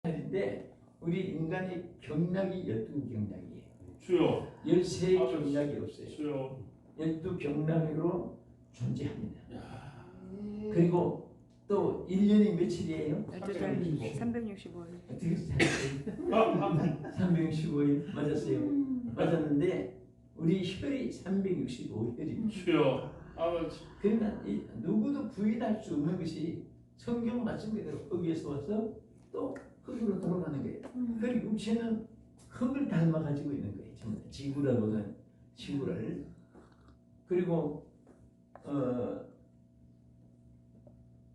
인데 우리 인간의 경락이 12경락이에요. 주여. 13경락이 없어요. 주여. 12경락으로 존재합니다. 그리고 또 1년이 며칠이에요? 365일. 어떻게 생각해요? 365일 맞았어요. 맞았는데 우리 혈이 365혈입니다. 주여. 아버지. 그러니까 누구도 부인할 수 없는 것이 성경 말씀 그대로 거기에서 와서 또 흙으로 돌아가는 거예요. 그리고 육체는 흙을 닮아 가지고 있는 거예요. 지구라고 하는 지구를. 그리고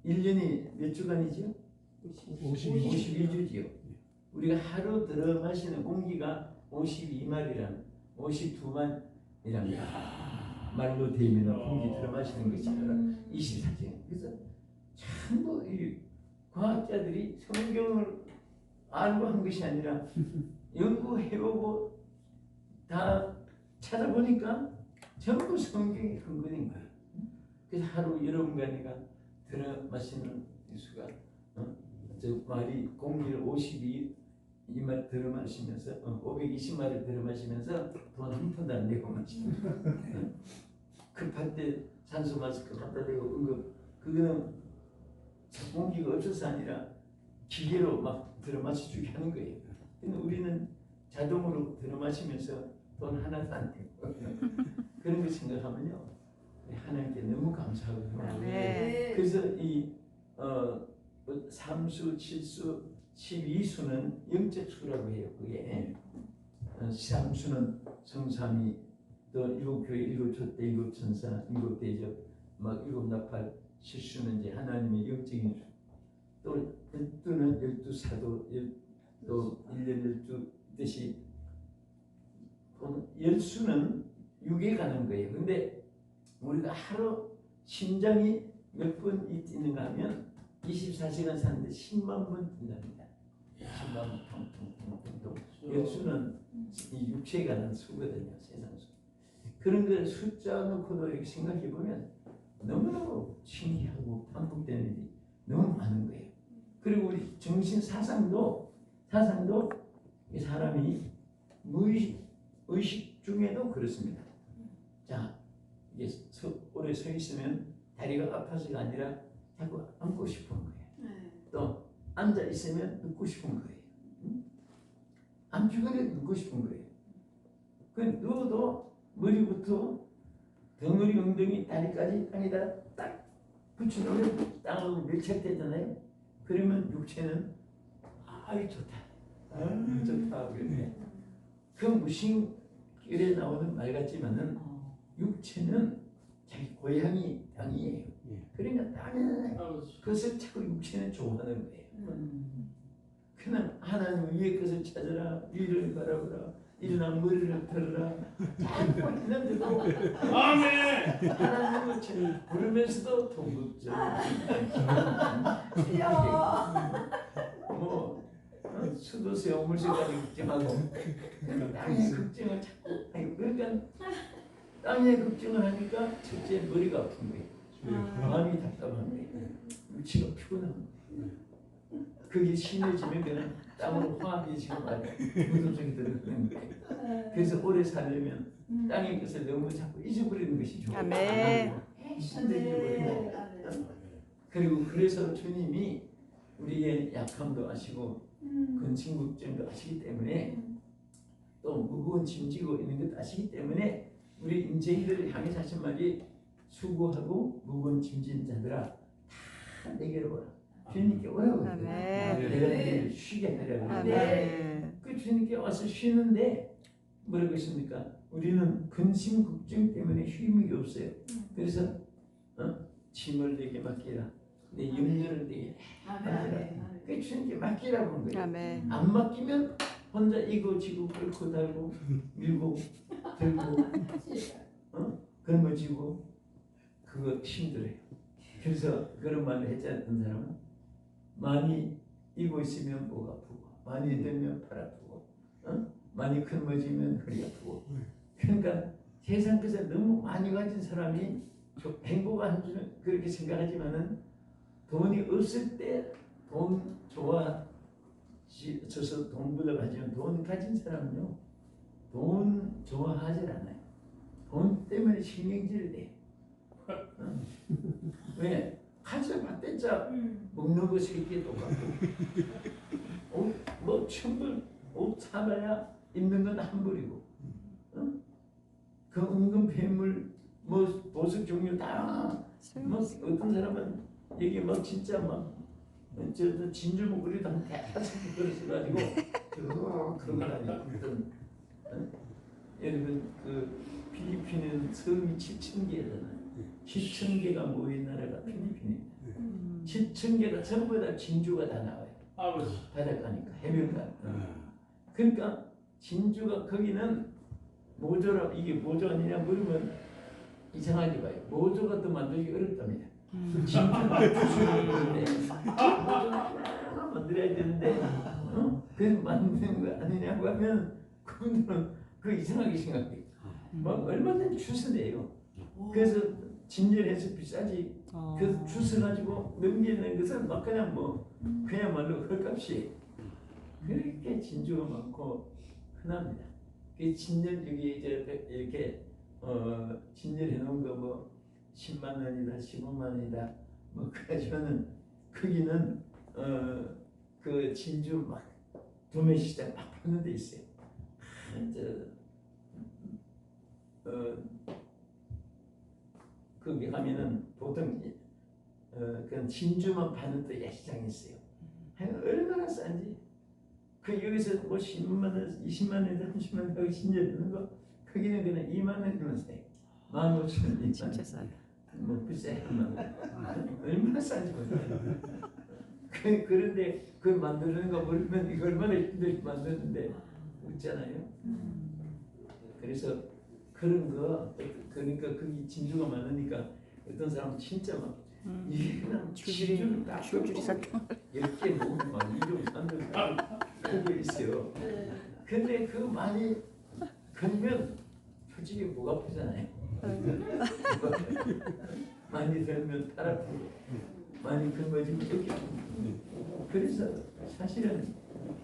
1년이 몇 주간이죠? 52주지요. 우리가 하루 들어 마시는 공기가 52마리랑 52만이란 말로 되면 공기 들어 마시는 것이 아니라 24시간. 그래서 전부 이 과학자들이 성경을 알고 한 것이 아니라 연구해보고 다 찾아보니까 전부 성경의 근거인 거예요. 그래서 하루 여러분과 내가 들어 마시는 수가 저 말이 공기를 52말 들어 마시면서 520마를 들어 마시면서 돈 한 푼도 안 내고 마시는 급할 때 산소 마스크 갖다 대고 그거는 공기가 없어서 아니라 기계로 막 들어 마셔주게 하는 거예요. 근데 우리는 자동으로 들어 마시면서 돈 하나도 안 내고 그런 거 생각하면요 하나님께 너무 감사하고 네. 그래서 이 3수, 7수, 12수는 영적 수라고 해요. 그게 3수는 성삼위, 또 7교회, 7촛대, 7천사, 7대적, 막 7나팔, 7수는 이제 하나님의 영적인 수. 또 12는 12사도, 또 1년 12뜻이 10수는 육에 가는 거예요. 근데 우리가 하루 심장이 몇 번 뛰는가 하면 24시간 사는데 10만 번 뛴답니다. 10만 번 통통통통. 열수는 이 육체에 관한 수거든요. 세상 수. 그런 걸 숫자 놓고도 이렇게 생각해 보면 너무너무 신기하고 반복되는 일이 너무 많은 거예요. 그리고 우리 정신 사상도 이 사람이 의식 중에도 그렇습니다. 자, 이게 오래 서 있으면 다리가 아파서가 아니라 자꾸 앉고 싶은 거예요. 또 앉아 있으면 눕고 싶은 거예요. 안주거려 눕고 싶은 거예요. 그 누워도 머리부터 덩어리, 엉덩이, 다리까지 땅에다 딱 붙여놓으면 땅으로 밀착되잖아요. 그러면 육체는 아이 좋다, 좋다 그러네. 그 무신결에 나오는 말 같지만은 육체는 자기 고향이 땅이에요. 그러니까 땅에 그것을 자꾸 육체는 좋아하는 거예요. 그냥 하나님 위의 것을 찾아라, 위를 바라보라, 일어나 머리를 들어라. 자꾸 이런데도 아멘. 하나님을 부르면서도 동급적. 뭐 수도세 오물세까지 걱정하고 땅의 걱정을 자꾸 하고 그러니까 땅의 걱정을 하니까 첫째 머리가 아픈 거예요. 마음이 답답한 거예요. 육체가 피곤한 거예요. 그게 심해지면 그냥 땅으로 화합이 지금 무덤 속에 들어가는 거예요. 그래서 오래 살려면 땅의 것을 너무 자꾸 잊어버리는 것이 좋아요. 아멘. 잊어버리고 그리고 그래서 주님이 우리의 약함도 아시고 근심걱정도 아시기 때문에 또 무거운 짐 지고 있는 것도 아시기 때문에 우리 인생들을 향해서 하신 말이 수고하고 무거운 짐진 자들아 다 내게로 오라. 주님께 오라고 그래요. 내가 너희를 쉬게 하려고 그래요. 그 주님께 와서 쉬는데 뭐라고 했습니까? 우리는 근심 걱정 때문에 쉼이 없어요. 그래서 짐을 내게 맡기라. 내 염려를 내게 맡기라. 그 주님께 맡기라고 한 거예요. 아멘. 안 맡기면 혼자 이고 지고 끓고 달고 밀고 들고 걸머지고 그거 힘들어요. 그래서 그런 말을 했지 않던 사람은 많이 이고 있으면 목 아프고 많이 들면 팔 아프고 많이 걸머지면 허리 아프고 그러니까 세상 것을 너무 많이 가진 사람이 행복한 줄은 그렇게 생각하지만은 돈이 없을 때 돈 좋아 저서 돈보다 가지면 돈 가진 사람은요 돈 좋아하지 않아요. 돈 때문에 신경질을 내. 왜? 가져봤댔자 먹는 거 새끼 똑같고 뭐 천불 옷 사봐야 입는 건 한 불이고 그 은근 폐물 뭐 보석 종류 다 뭐 어떤 사람은 이게 뭐 진짜 저 진주 목걸이도 한 5개 그릇을 가지고 그런 건 아니고 어떤 여러분 그 필리핀은 섬이 7,000개잖아요. 7,000개가 모인 나라가 필리핀입니다. 7,000개가 전부 다 진주가 다 나와요. 아버지. 바닷가니까 해변가. 그러니까 진주가 거기는 모조라 이게 모조 아니냐 물으면 이상하게 봐요. 모조가 더 만들기 어렵답니다. 진주가 만들어야 되는데 그래서 만드는 거 아니냐고 하면 그분들은 그 이상하게 생각해요. 막 얼마든지 주스내요. 그래서 진열해서 비싸지. 그래서 주스 가지고 넘기는 것은 막 그냥 뭐 그야말로 헐값이에요. 그렇게 진주가 많고 흔합니다. 그 진열 여기 이렇게 진열해 놓은 거 뭐 10만 원이다, 15만 원이다, 뭐 그래가지고는 거기는 그 진주 막 도매 시장 막 파는 데 있어요. 거기 가면은 보통 그냥 진주만 파는 또 야시장이 있어요. 얼마나 싼지. 그 여기서 뭐 10만 원, 20만 원, 30만 원 하고 진열되는 거 거기는 그냥 2만 원이면 사요. 15,000원, 진짜 싸다. 뭐 비싸요. 얼마나 싼지 몰라요. 그런데 그걸 만드는 거 모르면 이거 얼마나 힘들게 만드는데 웃잖아요. 그래서 그런 거 그러니까 거기 진주가 많으니까 어떤 사람은 진짜 막 이게 그냥 진주를 딱 줄줄이 샀다. 10개 모으면 막 이름 사는 그게 있어요. 근데 그 많이 걸면 솔직히 목 아프잖아요. 많이 들면 팔 아프고 많이 긁어지면 여기 아프고. 그래서 사실은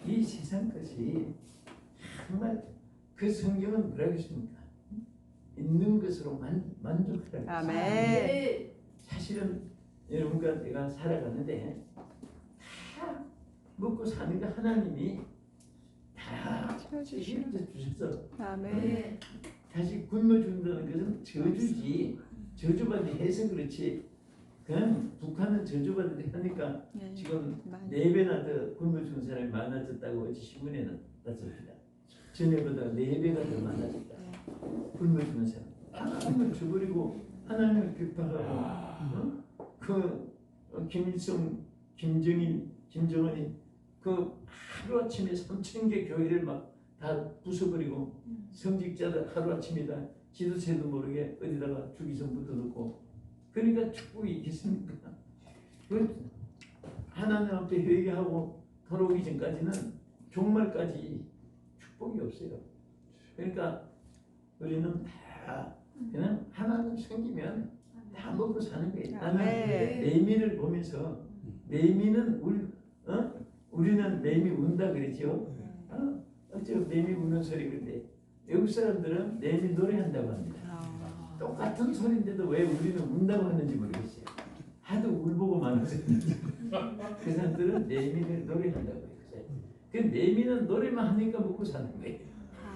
이 세상 것이 정말 그 성경은 뭐라고 했습니까? 있는 것으로 만족하라고. 아멘. 사실은 여러분과 내가 살아가는데 다 먹고 사는 거 하나님이 다 주셔서 아멘. 다시 굶어준다는 것은 저주지. 저주받이 해서 그렇지. 그냥 북한은 저주받이 하니까 지금 4배나 더 굶어준 사람이 많아졌다고 어제 신문에 났습니다. 전에보다 4배가 더 많아졌다. 굶어주는 사람. 하나님을 줘버리고 하나님을 비판하고 김일성, 김정일, 김정은이 그 하루아침에 3,000개 교회를 막 다 부숴버리고 성직자들 하루아침에 다 지도새도 모르게 어디다가 주기선 붙어놓고 그러니까 축복이 있겠습니까? 하나님 앞에 회개하고 돌아오기 전까지는 종말까지 축복이 없어요. 그러니까 우리는 다 그냥 하나님 생기면 다 먹고 사는 거예요. 나는 매미를 보면서 매미는 우리는 매미 운다 그랬죠. 어째 매미 우는 소리 그런데 외국 사람들은 매미 노래한다고 합니다. 똑같은 소리인데도 왜 우리는 운다고 하는지 모르겠어요. 하도 울보고 많아서 그 사람들은 매미를 노래한다고 해요. 그 매미는 노래만 하니까 먹고 사는 거예요.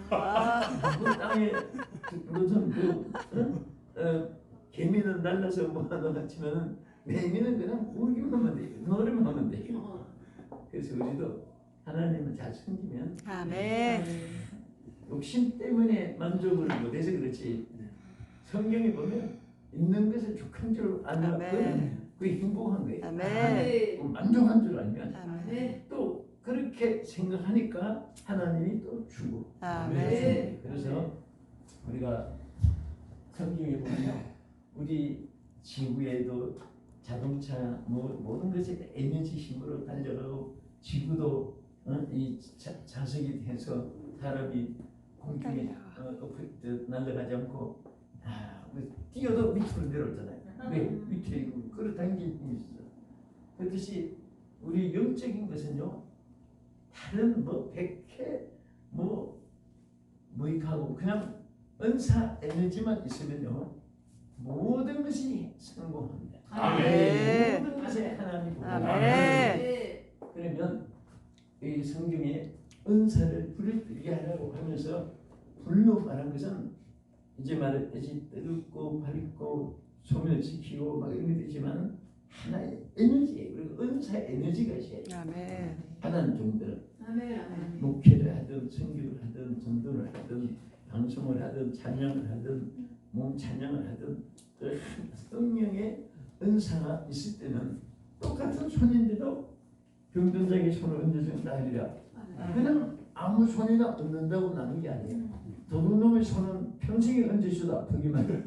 그 땅에 무슨 개미는 날라서 뭐 하나 치면은 매미는 그냥 울기만 하면 돼요. 노래만 하면 돼요. 그래서 우리도 하나님을 잘 숨기면 아멘. 욕심 때문에 만족을 못해서 그렇지. 성경에 보면 있는 것을 족한 줄 알면 그게 행복한 거예요. 아멘. 만족한 줄 알면 아멘. 또 그렇게 생각하니까 하나님이 또 주고. 아멘. 그래서 우리가 성경에 보면 우리 지구에도 자동차 모든 것이 에너지 힘으로 달려가고 지구도 이 자석이 돼서 사람이 공중에 날아가지 않고 뛰어도 밑으로 내려오잖아요. 왜? 밑에 끌어당기는 힘이 있어. 그렇듯이 우리 영적인 것은요 다른 뭐 백해 뭐 무익하고 그냥 은사 에너지만 있으면요 모든 것이 성공합니다. 아멘. 모든 것에 하나님이 보고 아멘. 네. 그러면 이 성경에 은사를 불을 뜨게 하라고 하면서 불로 말한 것은 이제 말했듯이 뜨겁고 밝고 소멸시키고 막 이런 게 되지만 하나의 에너지 그리고 은사의 에너지가 있어요. 아멘. 하나는 종들은 아멘. 아멘. 목회를 하든 선교를 하든 전도를 하든 방송을 하든 찬양을 하든 몸 찬양을 하든 그 성령의 은사가 있을 때는 똑같은 손인데도 병든 자에게 손을 얹어준다 하리라. 그냥 아무 손이나 얹는다고 나는 게 아니에요. 도둑놈의 손은 평생에 얹으셔도 아프기만 해요.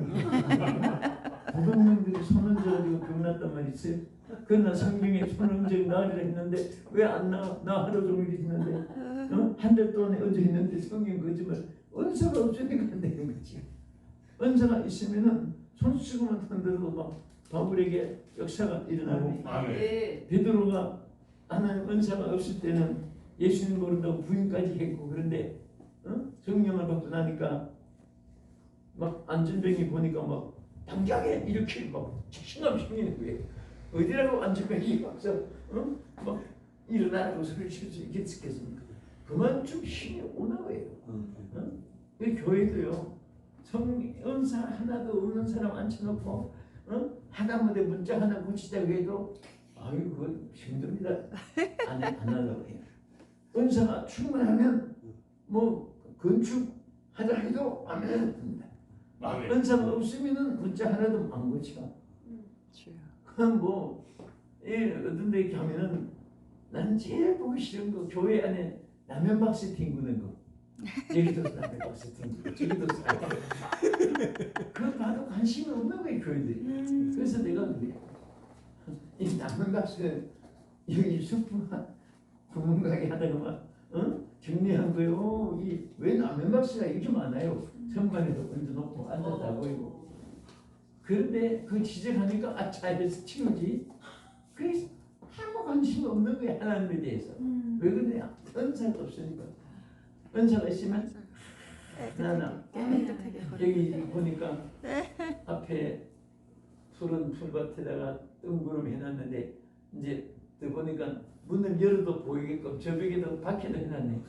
도둑놈들이 손 얹어가지고 병났단 말이 있어요. 그러나 성경에 손 얹어 나으리라 했는데 왜 안 나와? 나 하루 종일 있는데 한 달 동안에 얹어 있는데 성경 거짓말. 은사가 없으니까 안 되는 거지. 은사가 있으면은 손수건만 흔들어도 막 바울에게 역사가 일어나고 아멘. 네. 베드로가 하나님 은사가 없을 때는 예수님 모른다고 부인까지 했고 그런데 성령을 받고 나니까 막 안전병이 보니까 막 당장에 이렇게 막 자신감 생기는 거예요. 어디라고 안전병이 막서 막 일어나라고 소리를 칠 수 있겠습니까? 그만큼 힘이 오나 봐요. 이 교회도요. 은사 하나도 없는 사람 앉혀놓고 하다못해 문자 하나 고치자고 해도 아유 그건 힘듭니다. 안 하려고 해요. 은사가 충만하면 뭐 건축하자 해도 안 합니다. 아멘. 은사가 없으면은 문자 하나도 안 고쳐. 그럼 뭐 어떤 데 가면은 난 제일 보기 싫은 거 교회 안에 라면 박스 튕기는 거. 여기도 라면 박스 튕기고 저기도 그거 봐도 관심이 없는 거예요 교회들이. 그래서 내가 그래. 이 라면 박스 여기 슈퍼 구멍가게 하다가 막 정리한 거요. 왜 라면 박스가 이렇게 많아요? 선반에도 얹어놓고 앉았다 보이고. 그런데 그 지적하니까 차에서 치우지. 그래서 아무 관심이 없는 거야 하나님에 대해서. 왜 그러냐? 은사가 없으니까. 은사가 있으면 하나 여기 보니까 앞에 푸른 풀밭에다가 뜬구름 해놨는데 이제 또 보니까 문을 열어도 보이게끔 저 벽에도 밖에도 해놨네.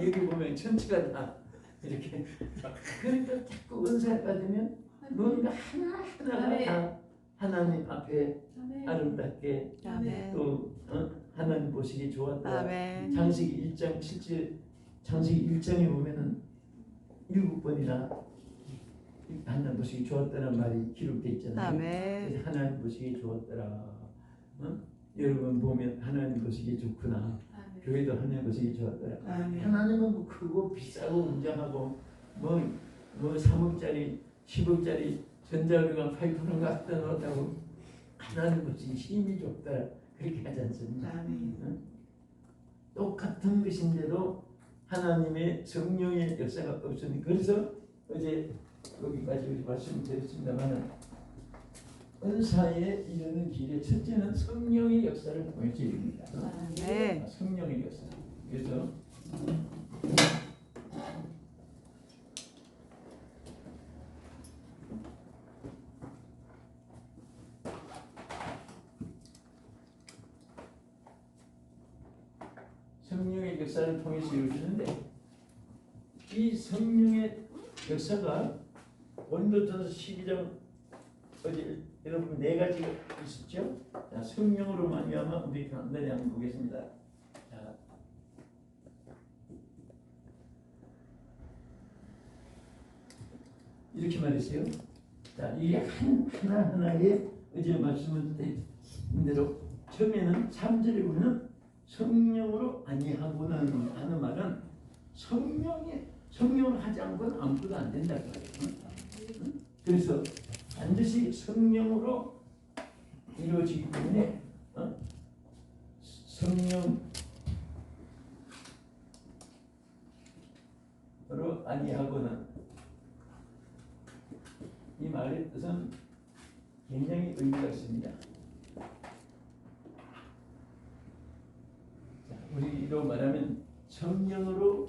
여기 보면 전체가 다 이렇게. 그러니까 자꾸 은사를 받으면 뭔가 하나하나가 다 하나님 앞에 아름답게 또 하나님 보시기 좋았다. 아멘. 창세기 1장 7절 창세기 1장에 보면은 7번이나 하나님 보시기 좋았다는 말이 기록되어 있잖아요. 아멘. 그래서 하나님 보시기 좋았더라. 여러분 보면 하나님 보시기 좋구나. 교회도 하나님 보시기 좋았더라. 아멘. 하나님은 뭐 크고 비싸고 웅장하고 뭐 3억짜리 10억짜리 전자우리가 8%가 갖다 놓았다고 하나님 보시기 힘이 좋더라. 그렇게 하지 않습니까? 똑같은 것인데도 하나님의 성령의 역사가 없으니 그래서 어제 여기까지 우리 말씀드렸습니다만 은사에 이르는 길에 첫째는 성령의 역사를 통해서 이릅니다. 네. 성령의 역사. 그래서 성령의 역사를 통해서 이루어지는데 이 성령의 역사가 고린도전서 12장 어제 여러분 네 가지가 있었죠. 자, 성령으로 말미암아 우리 간단히 한번 보겠습니다. 자, 이렇게 말했어요. 자, 이게 하나하나의 어제 말씀을 드린 대로 처음에는 3절에 보면 성령으로 아니하고는 하는 말은 성령을 하지 않고는 아무것도 안 된다고 말이에요. 그래서 반드시 성령으로 이루어지기 때문에 성령으로 아니하고는 이 말의 뜻은 굉장히 의미가 있습니다. 자, 우리로 성령으로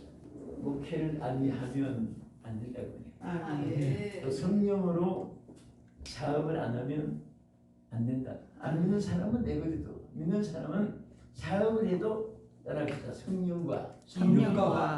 목회를 아니하면 안 된다고 해요. 아멘. 또 성령으로 사업을 안 하면 안 된다. 안 믿는 사람은 내버려둬. 믿는 사람은 사업을 해도 따라가다 성령과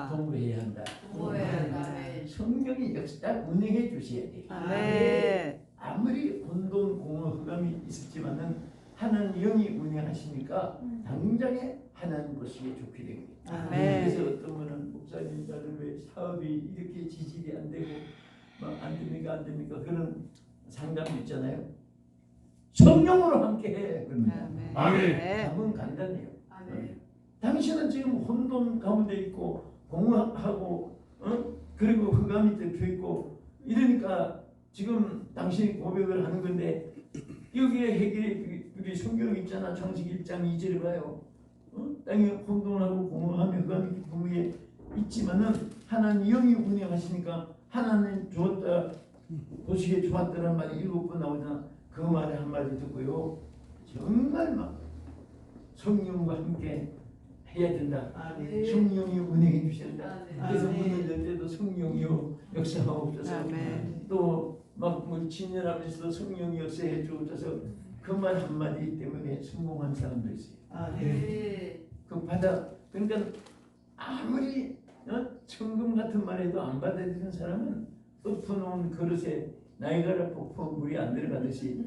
동무해야 한다. 아멘. 성령이 역사 운행해 주셔야 돼. 아멘. 아무리 혼돈 공허 흑암이 있었지만은 하나님 영이 운행하시니까 당장에 하나님 보시기에 좋게 되고. 아멘. 그래서 어떤 분은 목사님 나는 왜 사업이 이렇게 지질이 안 되고 막 안 됩니까 안 됩니까 그런 상담이 있잖아요. 성령으로 함께해 그럽니다. 아멘. 답은 간단해요. 아멘. 당신은 지금 혼돈 가운데 있고 공허하고 그리고 흑암이 덮여 있고 이러니까 지금 당신이 고백을 하는 건데 여기에 해결의 우리 성경 있잖아. 창세기 1장 2절에 봐요. 땅이 혼돈하고 공허하며 흑암이 깊은 위에 있지만은 하나님 영이 운행하시니까 하나님 좋았다 보시기에 좋았다는 말이 7번 나오잖아. 그 말에 한마디 듣고요. 정말 막 성령과 함께 해야 된다. 아멘. 성령이 운행해 주셔야 된다. 그래서 아멘. 문을 열 때도 성령이요 역사하옵소서. 아멘. 또막 진열하면서도 성령이 역사해 주옵소서. 그 말 한마디 때문에 성공한 사람도 있어요. 아멘. 그 받아 그러니까 아무리 천금 같은 말해도 안 받아들이는 사람은 엎어놓은 그릇에 나이가라 폭포 물이 안 들어가듯이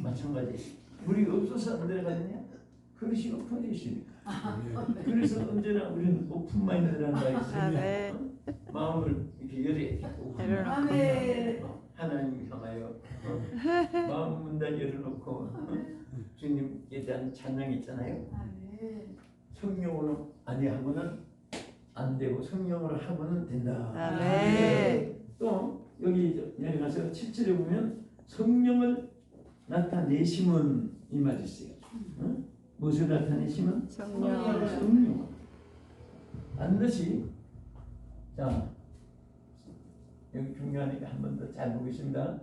마찬가지. 물이 없어서 안 들어가느냐? 그릇이 엎어져 있으니까. 그래서 언제나 우리는 오픈 마인드라는 말이 있으면 마음을 이렇게 열어야 아멘. 하나님 향하여 마음 문단 열어놓고 주님께 대한 찬양이 있잖아요. 아멘. 성령으로 아니하고는 안 되고 성령으로 하고는 된다. 아멘. 또 여기 내려가서 7절에 보면 성령을 나타내심은 이 말이 있어요. 무엇을 나타내심은? 성령. 반드시 자 여기 중요하니까 한 번 더 잘 보겠습니다.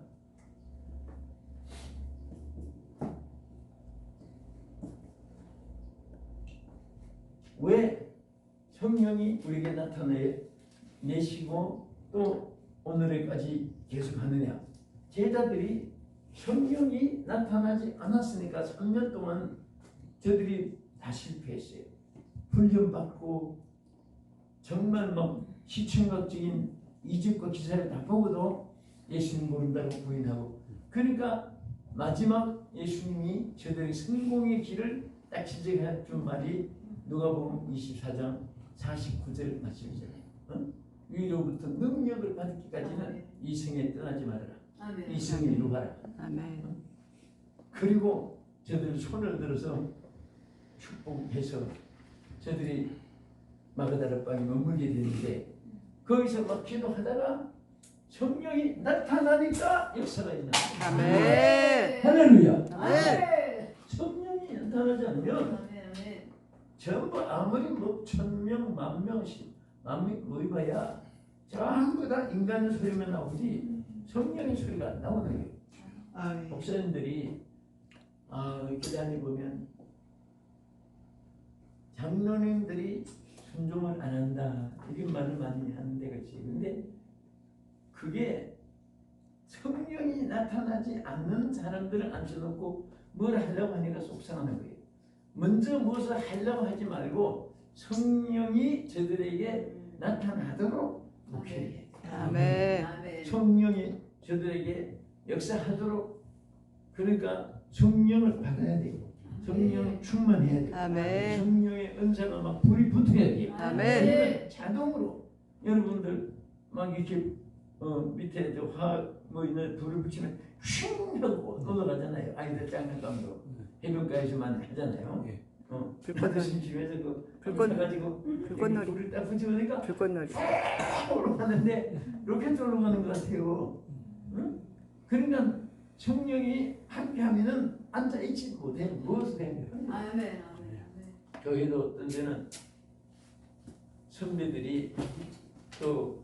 왜 성령이 우리에게 나타내시고 또 오늘에까지 계속하느냐? 제자들이 성령이 나타나지 않았으니까 3년 동안 저들이 다 실패했어요. 훈련받고 정말 막 시청각적인 이집과 기사를 다 보고도 예수님 모른다고 부인하고 그러니까 마지막 예수님이 저들의 성공의 길을 딱 지적해 준 말이 누가복음 24장 49절 말씀이잖아요. 위로부터 능력을 받기까지는 이 성에 떠나지 말아라. 이 성에 이루어라. 그리고 저들 손을 들어서 축복해서 저들이 마가다라 방에 머물게 되는데 거기서 막 기도하다가 성령이 나타나니까 역사가 있나. 할렐루야. 성령이 나타나지 않으면 전부 아무리 뭐 1000명, 10,000명씩 뭐 입어야 전부 다 인간의 소리만 나오지 성령의 소리가 안 나오는 거예요. 목사님들이 이렇게 다니보면 장로님들이 순종을 안 한다 이런 말을 많이 하는데 그렇지. 근데 그게 성령이 나타나지 않는 사람들을 앉혀놓고 뭘 하려고 하니까 속상하는 거예요. 먼저 무엇을 하려고 하지 말고 성령이 저들에게 나타나도록 목회해. 성령이 저들에게 역사하도록 그러니까 성령을 받아야 되고 성령 충만해야 되고 성령의 은사가 막 불이 붙어야 돼요. 그러면 자동으로 여러분들 막 이렇게 밑에 화뭐 있는 불을 붙이면 슝 하고 넘어가잖아요. 아이들 장난감도 해변가에서만 하잖아요. 심심해서 가지고 불을 딱 붙여보니까 불꽃놀이 올라가는데 로켓 올라가는 것 같아요. 그러니까 성령이 함께하면은 앉아있지 못해. 무엇을 해야 돼요? 교회도 어떤 데는 선배들이 또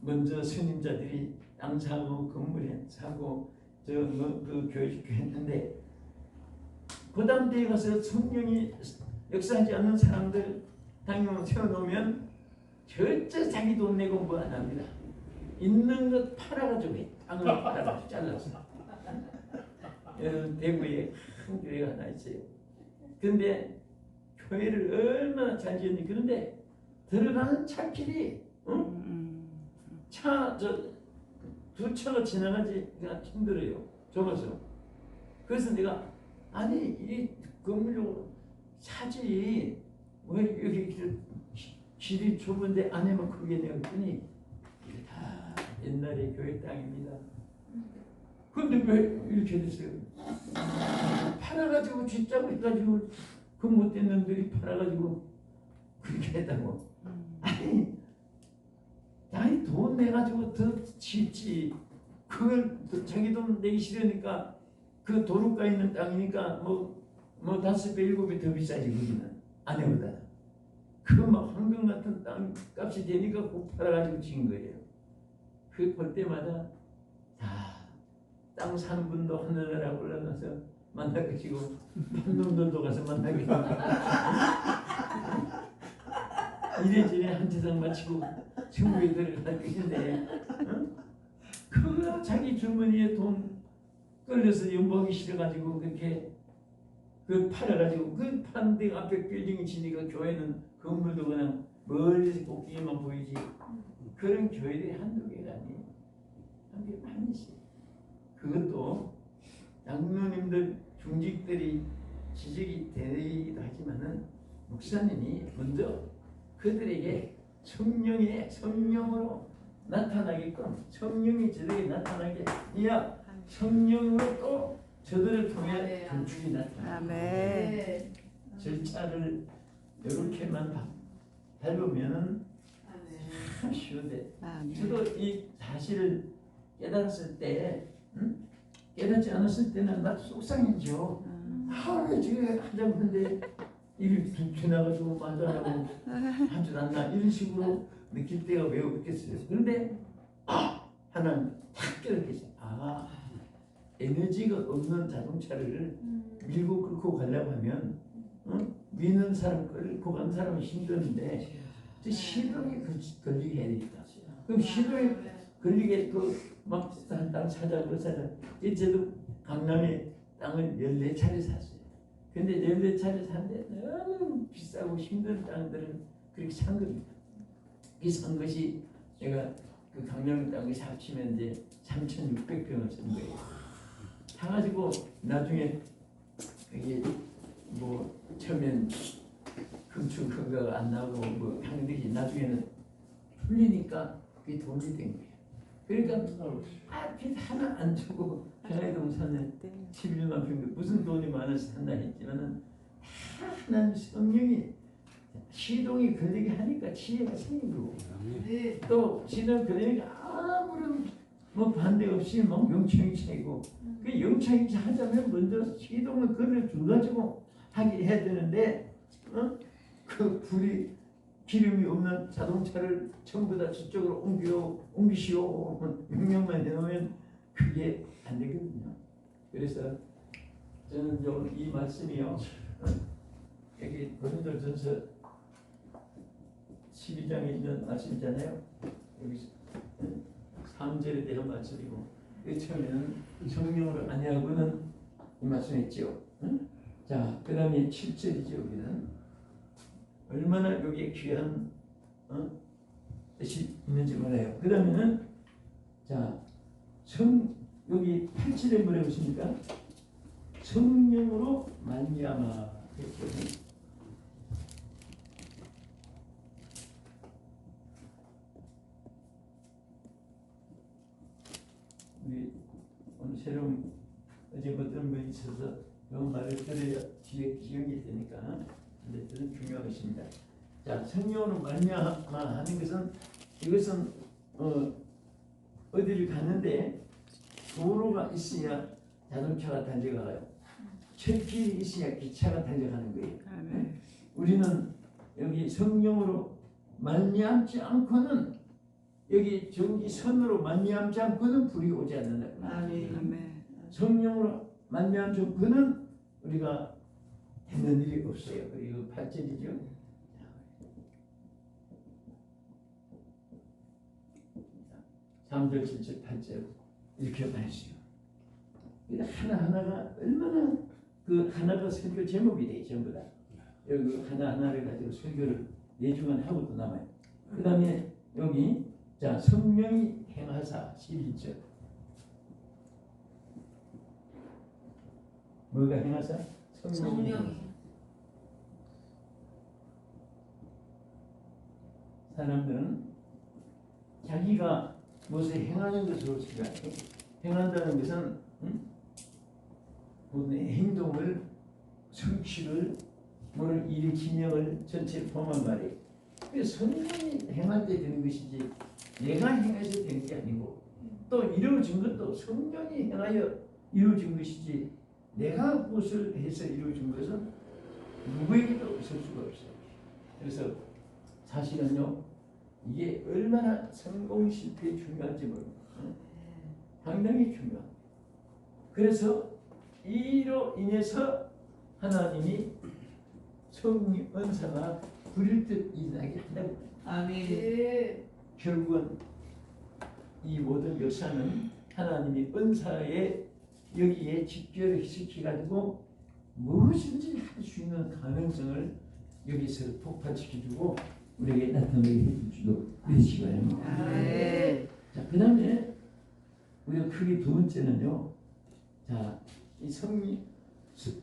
먼저 스님자들이 땅 사고 건물 사고 그 교육 했는데 그 다음 때에 가서 성령이 역사하지 않는 사람들 당뇨 세워놓으면 절대 자기 돈 내고 뭐 안 합니다. 있는 것 팔아가지고 해. 땅을 팔아가지고 잘라서. 여러분 대구에 큰 교회가 하나 있어요. 근데 교회를 얼마나 잘 지었니. 그런데 들어가는 차길이 두 차가 지나가지가 힘들어요. 좁아서. 그래서 내가 아니 이 건물로 사지 왜 여기 길이 좁은데 안에만 크게 내었더니 이게 다 옛날에 교회 땅입니다. 근데 왜 이렇게 됐어요? 팔아가지고 쥐짜고 해가지고 그 못된 놈들이 팔아가지고 그렇게 했다고. 아니 돈 내가지고 더 짓지. 그걸 자기 돈 내기 싫으니까 그 도로가에 있는 땅이니까 뭐 5배 7배 더 비싸지 거기는 안에보다. 그거 막 황금 같은 땅 값이 되니까 꼭 팔아가지고 진 거예요. 그 볼 때마다 땅 사는 분도 하늘나라 올라가서 만나가지고 판놈들도 가서 만나게 이래저래 한 세상 마치고 천국에 들어갈 것인데 그 자기 주머니에 돈 끌려서 연봉이 싫어가지고 그렇게 그 팔아가지고 그 파는 데 앞에 빌딩이 지니까 교회는 건물도 그냥 멀리서 꼭대기만 보이지. 그런 교회들이 한두 개가 아니에요. 한 개 많이씩. 그것도 장로님들 중직들이 지적이 되기도 하지만은 목사님이 먼저 그들에게 성령으로 나타나게끔 성령이 저들에게 나타나게 이야 성령으로 또 저들을 통해 건축이 나타나. 네. 절차를 이렇게만 밟으면은 참 쉬운데 저도 이 사실을 깨달았을 때 깨닫지 않았을 때는 나 속상했죠. 왜 지금 하자고 하는데 일이 툭 지나가지고 말도 안 하고 하질 않나 이런 식으로 느낄 때가 왜 없겠어요. 그런데 하나는 탁 깨닫겠어요. 에너지가 없는 자동차를 밀고 끌고 가려고 하면 미는 사람 끌고 간 사람은 힘드는데 시동이 걸리게 해야 되겠다. 그럼 시동이 걸리게 막 땅 사자고 사자. 저도 강남에 땅을 14차례 샀어요. 근데 14차례 샀는데 너무 비싸고 힘든 땅들은 그렇게 산 겁니다. 이 산 것이 내가 그 강남 땅을 합치면 이제 3,600평을 산 거예요. 사가지고 나중에 이게 뭐 처음엔 금축 허가가 안 나오고 뭐 하는 것이 나중에는 풀리니까 그게 돈이 된 거예요. 그러니까 앞이 하나 안 주고 평화동산에 11만 평 무슨 돈이 많아서 산다 했지만은 하나님 성령이 시동이 걸리게 하니까 지혜가 생기고 또 시동 걸리니까 아무런 뭐 반대 없이 막 영창이고 그 영창이 하자면 먼저 시동을 걸어줘가지고 하게 해야 되는데 그 불이 기름이 없는 자동차를 전부 다 저쪽으로 옮기시오 명령만 해놓으면 그게 안 되거든요. 그래서 저는 이 말씀이요 여기 고린도전서 12장에 있는 말씀이잖아요. 여기 3절에 대한 말씀이고 그 처음에는 성령으로 아니하고는 이 말씀했죠. 자, 그 다음에 7절이죠. 여기는 얼마나 여기에 귀한 뜻이 있는지 몰라요. 그 다음에는 자, 여기 8절에 뭐라고 했습니까? 성령으로 말미암아 했거든요. 우리 오늘 새로운 어제 어떤 분이 있어서 그 말을 들어야 뒤에 기억이 되니까 근데 중요한 것입니다. 자, 성령으로 말미암아 하는 것은 이것은 어디를 가는데 도로가 있어야 자동차가 달려가요. 철길이 있어야 기차가 달려가는 거예요. 우리는 여기 성령으로 말미암지 않고는 여기 전기선으로 말미암지 않고는 불이 오지 않는다. 성령으로 말미암지 않고는 우리가 되는 일이 없어요. 그리고 8절이죠. 3절, 7절, 8절 이렇게 말했어요. 하나하나가 얼마나 그 하나가 설교 제목이 돼 전부 다. 여기 하나하나를 가지고 설교를 4주간 하고 또 남아요. 그 다음에 여기 자 성령이 행하사 11절 뭐가 행하사? 성령이. 사람들은 자기가 무엇을 행하는 것으로 생각해. 행한다는 것은 모든 행동을 성취를 뭐를 일으키명을 전체를 포함한 말이에요. 그래서 성령이 행할 때 되는 것이지 내가 행해서 되는 게 아니고 또 이루어진 것도 성령이 행하여 이루어진 것이지 내가 무엇을 해서 이루어진 것은 누구에게도 없을 수가 없어요. 그래서 사실은요 이게 얼마나 성공 실패에 중요한지 모릅니다. 상당히 중요합니다. 그래서 이로 인해서 하나님이 성령 은사가 부릴 듯 일어나게 한다고. 아멘. 결국은 이 모든 역사는 하나님이 은사에 여기에 집결을 시켜가지고 무엇인지 할 수 있는 가능성을 여기서 폭발시켜주고 우리에게 나타나게 해줄 줄도 믿으시기 바랍니다. 네. 자, 그 다음에 우리가 크게 두 번째는요. 자, 이 성령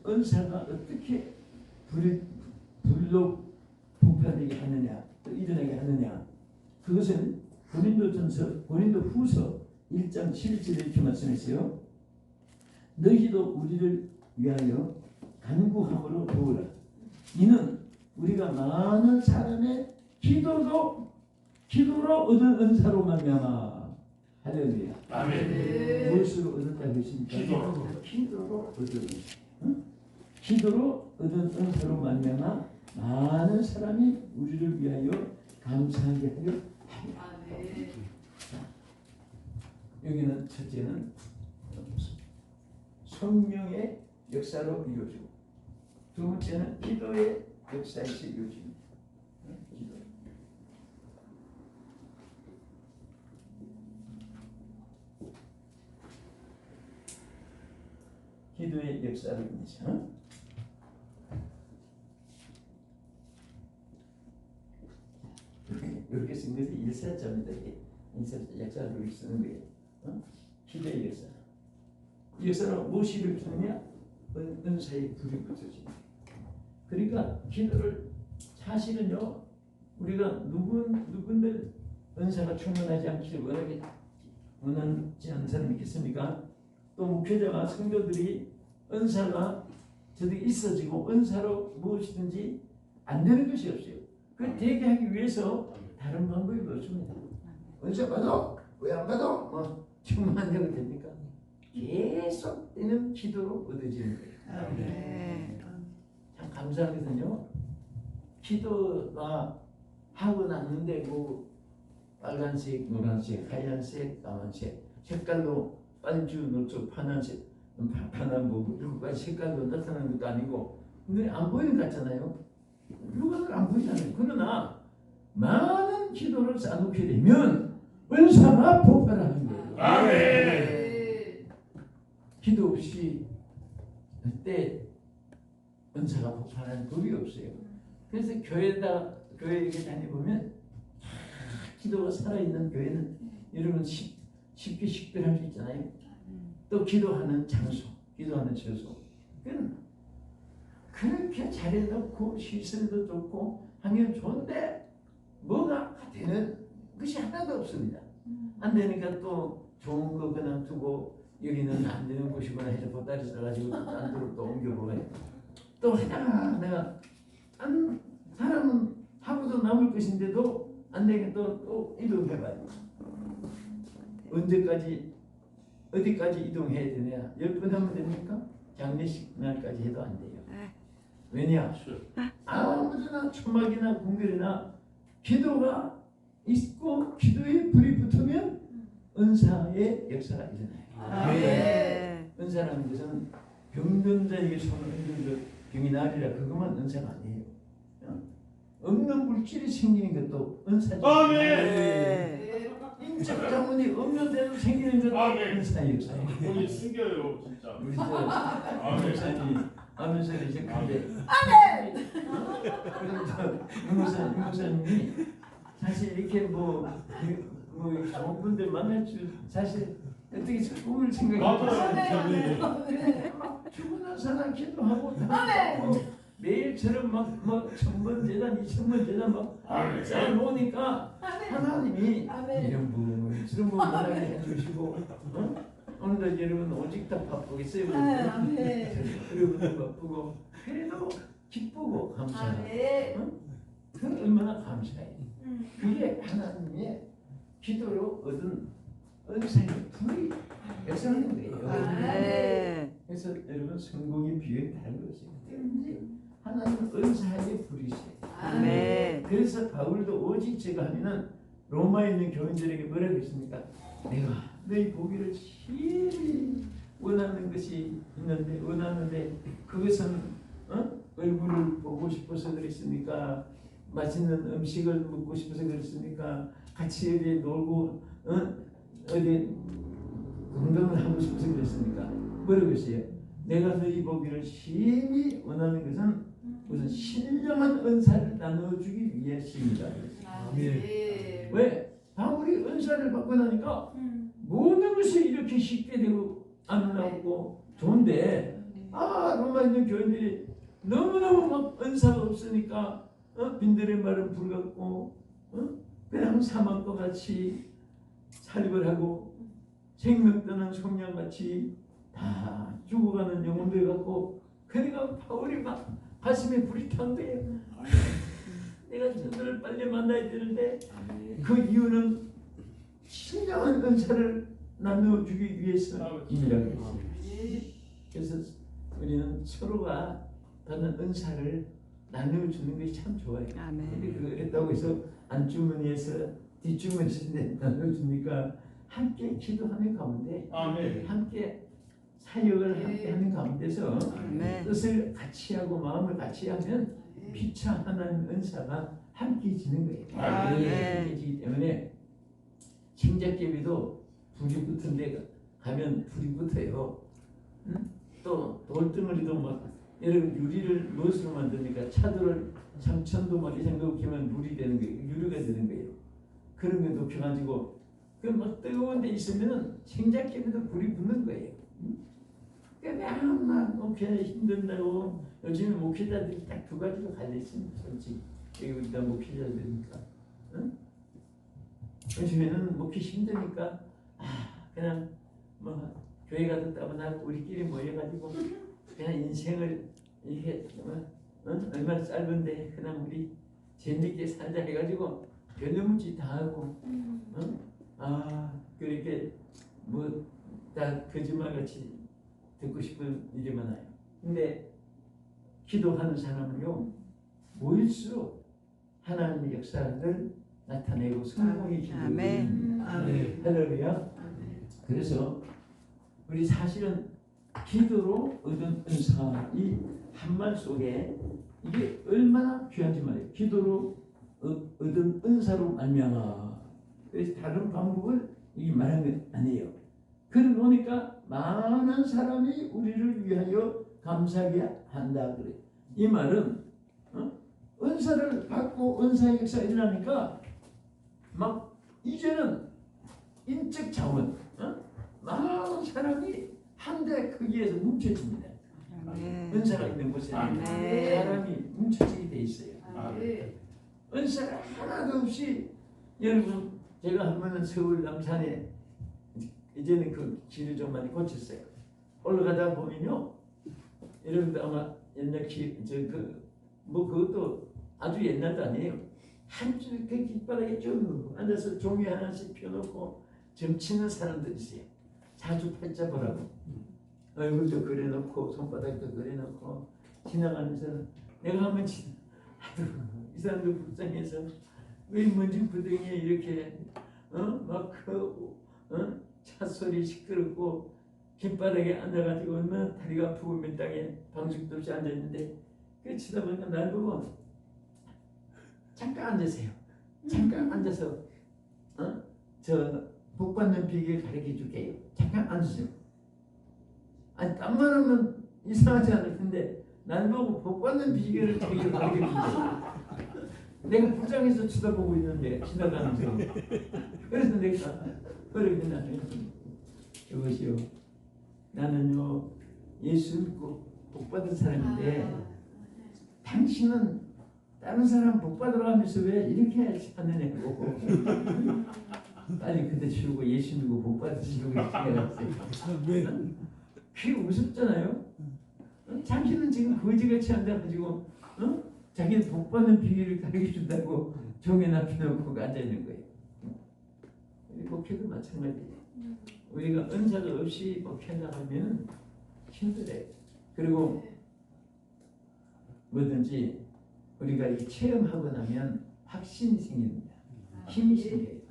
은사가 어떻게 불로 폭발되게 하느냐, 또 일어나게 하느냐. 그것은 고린도후서 1장 11절에 이렇게 말씀했어요. 너희도 우리를 위하여 간구함으로 도우라. 이는 우리가 많은 사람의 기도로 얻은 은사로 말미암아. 할렐루야. 아멘. 무엇으로 얻었다고 했습니까? 기도로 얻은 은사. 응? 기도로 얻은 은사로 말미암아 많은 사람이 우리를 위하여 감사하게 하려 합니다. 아멘. 여기는 첫째는 성령의 역사로 이루어지고 두 번째는 기도의 역사에서 이루어집니다. 기도. 기도의 역사로 인해서 이렇게 쓴 것이 일사자입니다. 역사로 쓰는 거예요. 기도의 역사. 이 역사는 무엇이 일으키느냐? 은사의 불이 붙어집니다. 그러니까 기도를 사실은요 우리가 누군들 은사가 충만하지 않기를 원하지 않는 사람이 있겠습니까? 또 목회자와 성도들이 은사가 저들이 있어지고 은사로 무엇이든지 안 되는 것이 없어요. 그 되게 하기 위해서 다른 방법이 없습니다. 은사 받아? 왜 안 받아? 뭐 충만하면 됩니까? 계속 되는 기도로 얻어지는 거예요. 네. 참 감사하거든요. 기도가 하고 났는데 뭐 빨간색, 노란색, 하얀색, 까만색 색깔로 빨주, 노초, 파란색, 파란 뭐 이런 까지 색깔로 나타나는 것도 아니고 눈에 안 보이는 것 같잖아요. 누가는 안 보이잖아요. 그러나 많은 기도를 쌓아놓게 되면 은사가 폭발하는 거예요. 아멘. 기도 없이 그때 은사가 폭발하는 법이 없어요. 그래서 교회에 다녀보면 기도가 살아있는 교회는 여러분 쉽게 식별할 수 있잖아요. 또 기도하는 장소, 기도하는 처소. 그렇게 잘해놓고 시설도 좋고 하면 좋은데 뭐가 되는 것이 하나도 없습니다. 안 되니까 또 좋은 거 그냥 두고 여기는 안 되는 곳이구나 해서 보따리 써가지고 딴 데로 또 옮겨보아요. 또 하다가 내가 사람은 하고도 남을 것인데도 안 되니까 또 이동해봐요. 언제까지 어디까지 이동해야 되냐? 10번 하면 됩니까? 장례식 날까지 해도 안 돼요. 왜냐? 아무데나 초막이나 궁결이나 기도가 있고 기도에 불이 붙으면 은사의 역사가 일어나요. 네. 은사라는 것은 병든 자에게 손을 흔들어 병이 나으리라 그것만 은사가 아니에요. 없는 물질이 생기는 것도 은사죠. 아멘. 네. 인적 자문이 없는 데도 생기는 건 은사예요. 거기 숨겨요 진짜. 우리 목사님 아멘소리 이제 근데 그래서 목사님이 사실 이렇게 뭐 좋은 분들 만날 줄 사실 어떻게 꿈을 생각했어요. 죽은 사람 기도하고 매일처럼 뭐 1000번 재단 2000번 재단 막 쌓아놓으니까 하나님이 이런 분 저런 분 만나게 해주시고 오늘도 여러분 오직 다 바쁘겠어요. 여러분도 바쁘고 그래도 기쁘고 감사하고 그 얼마나 감사해요. 그게 하나님의 기도로 얻은 은사의 불이 역사하는 거예요. 네. 그래서 여러분 성공의 비결이 다른 것이에요. 하나님은 은사의 불이세요. 아멘. 그래서 바울도 오직 제가 하면은 로마에 있는 교인들에게 뭐라고 했습니까? 내가 너희 보기를 심히 원하는 것이 있는데 원하는데 그것은 얼굴을 보고 싶어서 그랬습니까? 맛있는 음식을 먹고 싶어서 그랬습니까? 같이 어디 놀고 어디 운동을 하고 싶어서 그랬습니까? 뭐라고 했어요? 내가 너희 보기를 심히 원하는 것은 무슨 신령한 은사를 나눠주기 위해서입니다. 왜? 바울이 은사를 받고 나니까 모든 것이 이렇게 쉽게 되고 안 나오고 좋은데 로마에 있는 교인들이 너무너무 막 은사가 없으니까 빈들의 말은 불같고 그냥 사막과 같이 살벌 하고 생명 떠난 송량같이 다 죽어가는 영혼들 같고 그러니까 바울이 막 가슴에 불이 탄 거예요. 내가 너를 빨리 만나야 되는데 그 이유는 신령한 은사를 나눠주기 위해서입니다고 했어요. 그래서 우리는 서로가 받는 은사를 나눠주는 것이 참 좋아요. 근데 그랬다고 해서 안주머니에서 뒷주머니에서 나눠주니까 함께 기도하는 가운데 함께 사역을 함께 하는 가운데서 뜻을 같이 하고 마음을 같이 하면 피차 하나님 은사가 함께지는 거예요. 함께지기 때문에 생잣개비도 불이 붙은 데 가면 불이 붙어요. 또 돌덩어리도 막 여러분 유리를 무엇으로 만드니까 차도를 3000도 막 이상 높이면 물이 되는 거예요. 유리가 되는 거예요. 그런 거 높여가지고 그 막 뜨거운 데 있으면은 생잣개비도 불이 붙는 거예요. 맨날 목회 힘든다고 요즘에 목회자들이 딱 두 가지로 갈려있습니다. 솔직히 여기다 목회자들이니까 요즘에는 목회 힘드니까 그냥 뭐 교회 가도 따분하고 우리끼리 모여가지고 그냥 인생을 이게 얼마나 짧은데 그냥 우리 재밌게 살자 해가지고 별놈 짓 다 하고 그렇게 뭐 다 거짓말같이 듣고 싶은 일이 많아요. 근데 기도하는 사람은요 모일수록 하나님의 역사를 나타내고 성공의 기도를 할렐루야. 그래서 우리 사실은 기도로 얻은 은사 이 한말 속에 이게 얼마나 귀한지 말이에요. 기도로 얻은 은사로 말미암아. 그래서 다른 방법을 이 말하는 건 아니에요. 그러니까 많은 사람이 우리를 위하여 감사하게 한다 그래. 이 말은 은사를 받고 은사의 역사가 일어나니까 막 이제는 인적 자원 많은 사람이 한데 거기에서 뭉쳐집니다. 은사가 있는 곳에 사람이 뭉쳐지게 돼 있어요. 은사가 하나도 없이 여러분 제가 한 번은 서울 남산에 이제는 그 길을 좀 많이 고쳤어요. 올라가다 보면요, 여러분도 아마 옛날 그것도 아주 옛날도 아니에요. 한 줄 그 길바닥에 쭉 앉아서 종이 하나씩 펴놓고 점치는 사람들이 있어요. 자주 팔자 보라고 얼굴도 그려놓고 손바닥도 그려놓고 지나가면서 내가 하면 이 사람도 불쌍해서 왜 먼지 부덩이에 이렇게 차 소리 시끄럽고 길바닥에 앉아가지고 얼마나 다리가 아프고 맨 땅에 방식도 없이 앉아있는데 그 치다 보니까 날 보고 잠깐 앉으세요. 잠깐 앉아서 저 복받는 비결 가르쳐 줄게요. 잠깐 앉으세요. 아니 딴말 하면 이상하지 않을 텐데 날 보고 복받는 비결을 자기가 가르쳐 준대요. 내가 부장에서 쳐다보고 있는데 지나가면서 그래서 내가 그러게 나는 이것이요 나는요 예수 믿고 복받은 사람인데 당신은 다른 사람 복받으러 가면서 왜 이렇게 하느냐고 빨리 그대 치우고 예수 믿고 복받으시고 이렇게 그게 우습잖아요. 당신은 지금 거지같이 앉아가지고 자기는 복받는 비결을 가르쳐준다고 종에 앞혀놓고 앉아있는 거예요. 목회도 마찬가지예요. 우리가 은사가 없이 목회하면 힘들어요. 그리고 뭐든지 우리가 이 체험하고 나면 확신이 생깁니다. 힘이 생겨요.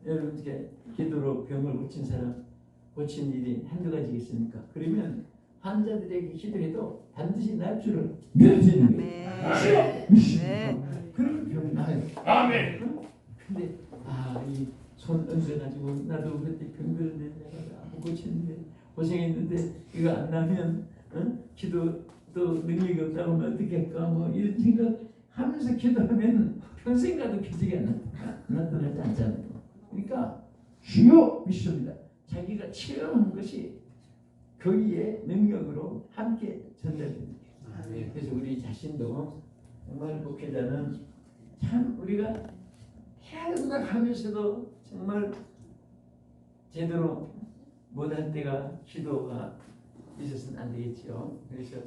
여러분 어떻게 기도로 병을 고친 사람 고친 일이 한두 가지겠습니까? 그러면 환자들에게 기도해도 반드시 날 줄을 믿어지는 거예요. 그런 병이 나요. 아멘. 근데 이 손 얹어가지고 나도 그때 병들었는데 내가 안 고쳤는데 고생했는데 이거 안 나면 기도 또 능력이 없다고 하면 어떻게 할까 뭐 이런 생각하면서 기도하면 평생 가도 기적이 나타나지 않잖아요. 그러니까 주요 믿습니다. 자기가 체험한 것이 거기에 능력으로 함께 전달됩니다. 그래서 우리 자신도 정말 목회자는 참 우리가 생각하면서도 정말 제대로 못할 때가 기도가 있어서는 안 되겠죠. 그래서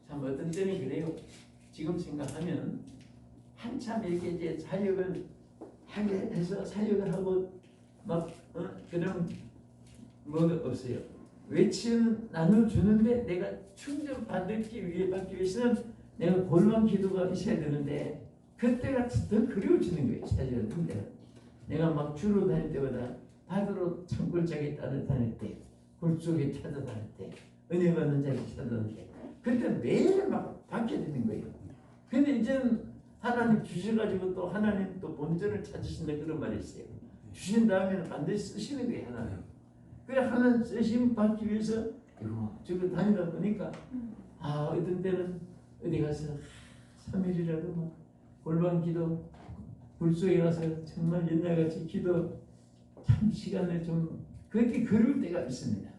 참 어떤 때는 그래요. 지금 생각하면 한참 이렇게 이제 사역을 하게 해서 사역을 하고 막 그런 뭐가 없어요. 외치는 나눠주는데 내가 충전 받기 위해서는 내가 골방 기도가 있어야 되는데 그때가 더 그리워지는 거예요. 사실은 근데 내가 막 주로 다닐 때보다 바다로 창골짜기 따뜻할 때 굴속에 찾아다닐 때 은혜 받는 자리 찾아다닐 때 그때 매일 막 받게 되는 거예요. 근데 이제는 하나님 주셔가지고 또 하나님 또 본전을 찾으신다 그런 말이 있어요. 주신 다음에는 반드시 쓰시는 거예요. 하나님. 그래 하나님 쓰심 받기 위해서 저거 다니다 보니까 어떤 때는 어디 가서 3일이라도 막 골방 기도 굴속에 가서 정말 옛날같이 기도 참 시간을 좀 그렇게 그럴 때가 있습니다.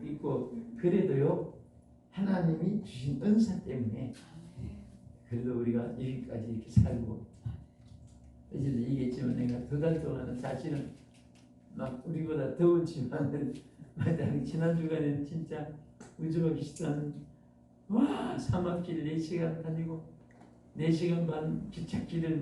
있고 그래도요 하나님이 주신 은사 때문에 그래도 우리가 여기까지 이렇게 살고 어제도 얘기했지만 내가 2달 동안은 사실은 막 우리보다 더웠지만 지난 주간에는 진짜 우주가 비슷한 사막길 4시간 다니고 4시간 반 기찻길을